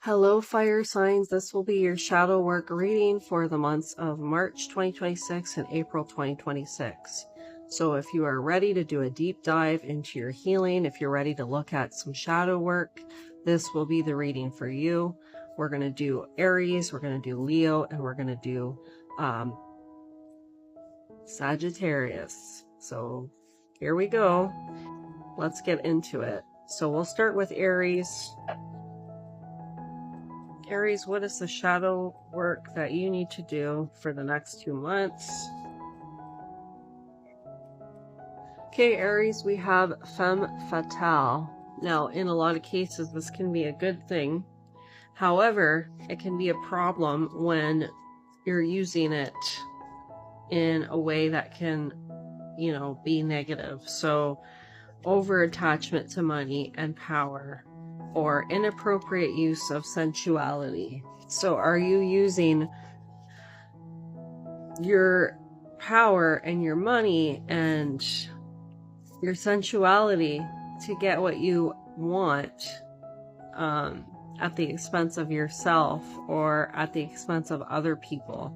Hello, fire signs. This will be your shadow work reading for the months of March 2026 and April 2026. So if you are ready to do a deep dive into your healing, if you're ready to look at some shadow work, this will be the reading for you. We're going to do Aries, we're going to do Leo, and we're going to do Sagittarius. So here we go. Let's get into it. So we'll start with Aries. Aries, what is the shadow work that you need to do for the next 2 months? Okay, Aries, we have femme fatale. Now, in a lot of cases, this can be a good thing. However, it can be a problem when you're using it in a way that can, be negative. So, over attachment to money and power, or inappropriate use of sensuality. So are you using your power and your money and your sensuality to get what you want at the expense of yourself or at the expense of other people?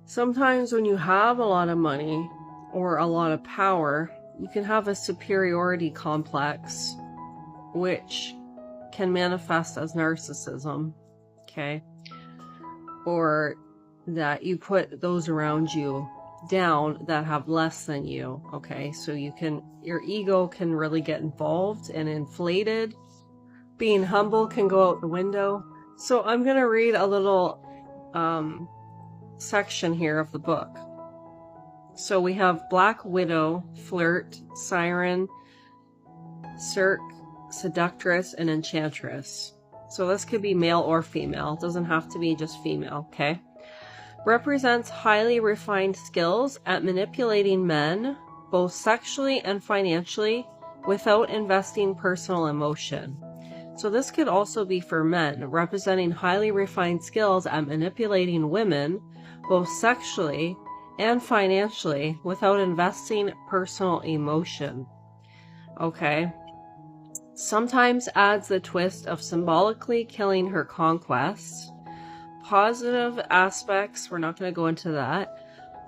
Sometimes when you have a lot of money or a lot of power, you can have a superiority complex, which can manifest as narcissism, okay? Or that you put those around you down that have less than you, okay? So your ego can really get involved and inflated. Being humble can go out the window. So I'm going to read a little section here of the book. So we have Black Widow, Flirt, Siren, Cirque, Seductress, and Enchantress. So this could be male or female. It doesn't have to be just female, okay? Represents highly refined skills at manipulating men, both sexually and financially, without investing personal emotion. So this could also be for men, representing highly refined skills at manipulating women, both sexually and financially, without investing personal emotion. Okay? Sometimes adds the twist of symbolically killing her conquests. Positive aspects, we're not going to go into that.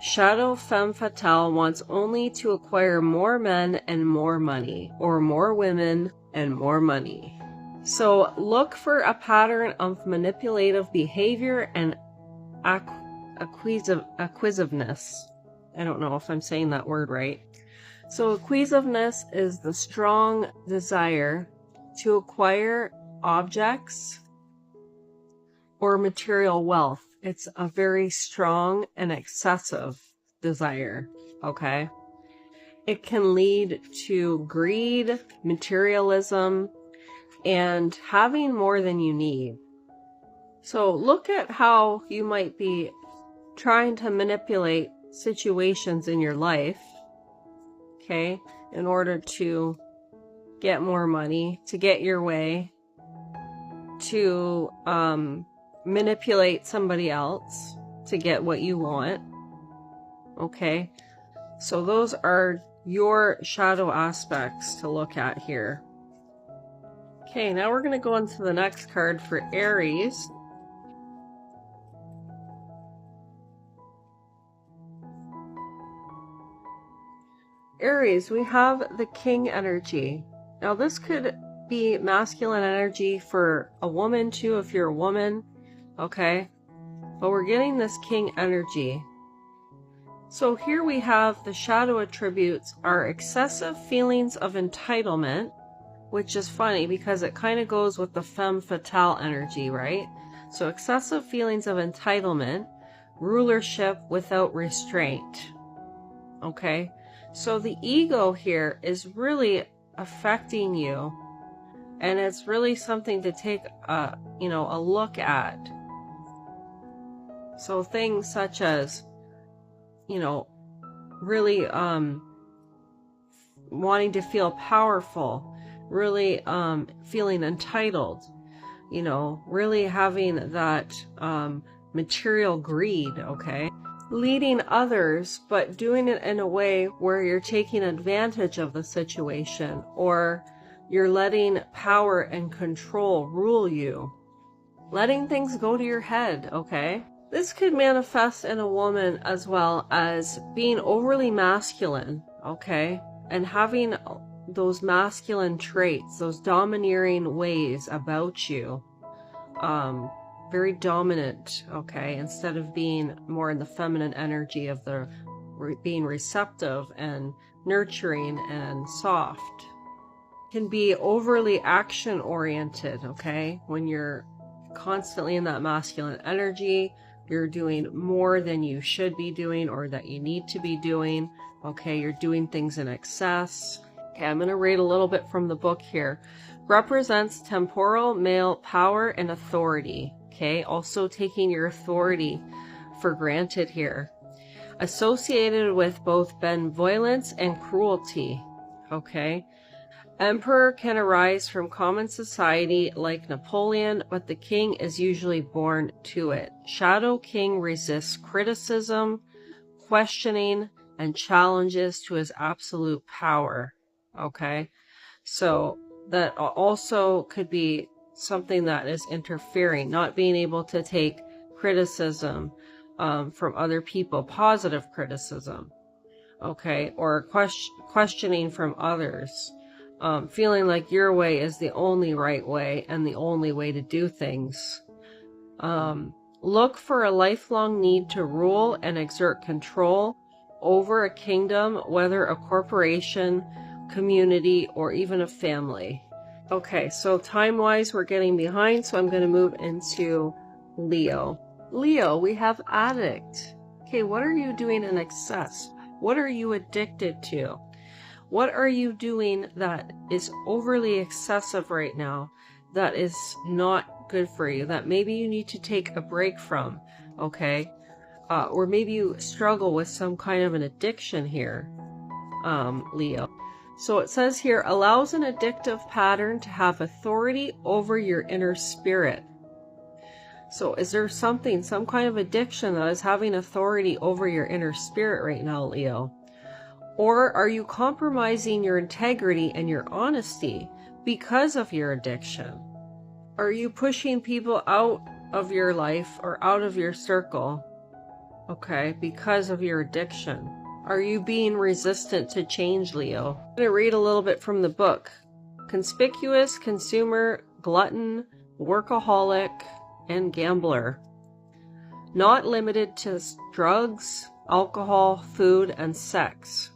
Shadow femme fatale wants only to acquire more men and more money, or more women and more money. So look for a pattern of manipulative behavior and acquisitiveness. I don't know if I'm saying that word right. So acquisitiveness is the strong desire to acquire objects or material wealth. It's a very strong and excessive desire, okay? It can lead to greed, materialism, and having more than you need. So look at how you might be trying to manipulate situations in your life, okay, in order to get more money, to get your way, to manipulate somebody else to get what you want, okay? So those are your shadow aspects to look at here. Okay, now we're going to go into the next card for Aries. Aries, we have the King energy. Now this could be masculine energy for a woman too, if you're a woman, okay? But we're getting this King energy. So here we have the shadow attributes are excessive feelings of entitlement, which is funny because it kind of goes with the femme fatale energy, right? So excessive feelings of entitlement, rulership without restraint, okay? So the ego here is really affecting you, and it's really something to take a look at. So things such as, really wanting to feel powerful, really feeling entitled, really having that material greed, okay? Leading others, but doing it in a way where you're taking advantage of the situation, or you're letting power and control rule you. letting things go to your head, okay? This could manifest in a woman as well as being overly masculine, okay? And having those masculine traits, those domineering ways about you. Very dominant, okay? Instead of being more in the feminine energy of the being receptive and nurturing and soft. Can be overly action oriented, okay? When you're constantly in that masculine energy, you're doing more than you should be doing or that you need to be doing, okay? You're doing things in excess. Okay, I'm going to read a little bit from the book here. Represents temporal male power and authority, okay? Also taking your authority for granted here. Associated with both benevolence and cruelty, okay? Emperor can arise from common society like Napoleon, but the king is usually born to it. Shadow king resists criticism, questioning, and challenges to his absolute power. Okay, so that also could be something that is interfering, not being able to take criticism from other people, positive criticism, okay, or questioning from others. Feeling like your way is the only right way and the only way to do things. Look for a lifelong need to rule and exert control over a kingdom, whether a corporation, community, or even a family. Okay, so time-wise, we're getting behind, so I'm going to move into Leo. Leo, we have addict. Okay, what are you doing in excess? What are you addicted to? What are you doing that is overly excessive right now, that is not good for you, that maybe you need to take a break from, okay? Or maybe you struggle with some kind of an addiction here, Leo. So it says here, allows an addictive pattern to have authority over your inner spirit. So is there something, some kind of addiction that is having authority over your inner spirit right now, Leo? Or are you compromising your integrity and your honesty because of your addiction? Are you pushing people out of your life or out of your circle, okay, because of your addiction? Are you being resistant to change, Leo? I'm going to read a little bit from the book. Conspicuous, consumer, glutton, workaholic, and gambler. Not limited to drugs, alcohol, food, and sex.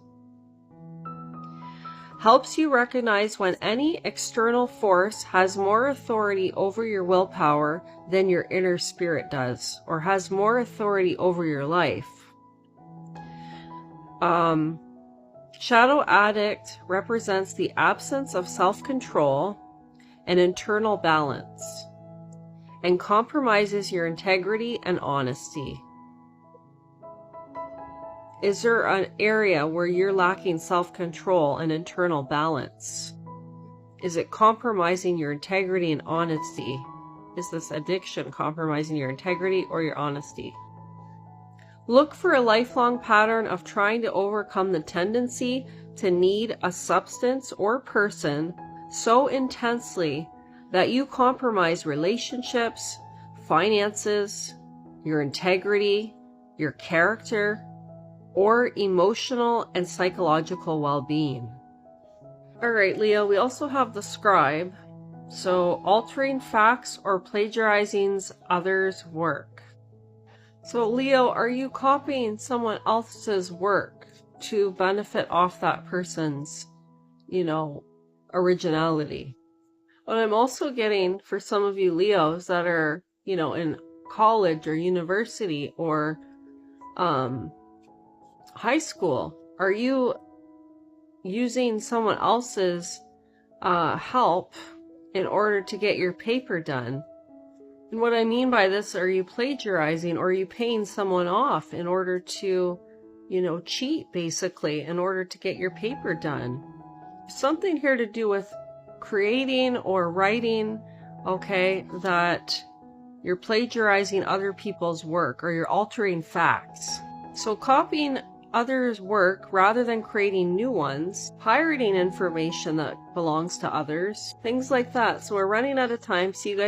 Helps you recognize when any external force has more authority over your willpower than your inner spirit does, or has more authority over your life. Shadow addict represents the absence of self-control and internal balance, and compromises your integrity and honesty. Is there an area where you're lacking self-control and internal balance? Is it compromising your integrity and honesty? Is this addiction compromising your integrity or your honesty? Look for a lifelong pattern of trying to overcome the tendency to need a substance or person so intensely that you compromise relationships, finances, your integrity, your character, or emotional and psychological well-being. All right, Leo, we also have the scribe. So altering facts or plagiarizing others' work. So Leo, are you copying someone else's work to benefit off that person's, originality? What I'm also getting for some of you Leos that are, in college or university or high school, are you using someone else's help in order to get your paper done? And what I mean by this, are you plagiarizing, or are you paying someone off in order to, cheat, basically, in order to get your paper done? Something here to do with creating or writing, okay, that you're plagiarizing other people's work, or you're altering facts. So copying others' work rather than creating new ones, pirating information that belongs to others, things like that. So we're running out of time. See you guys.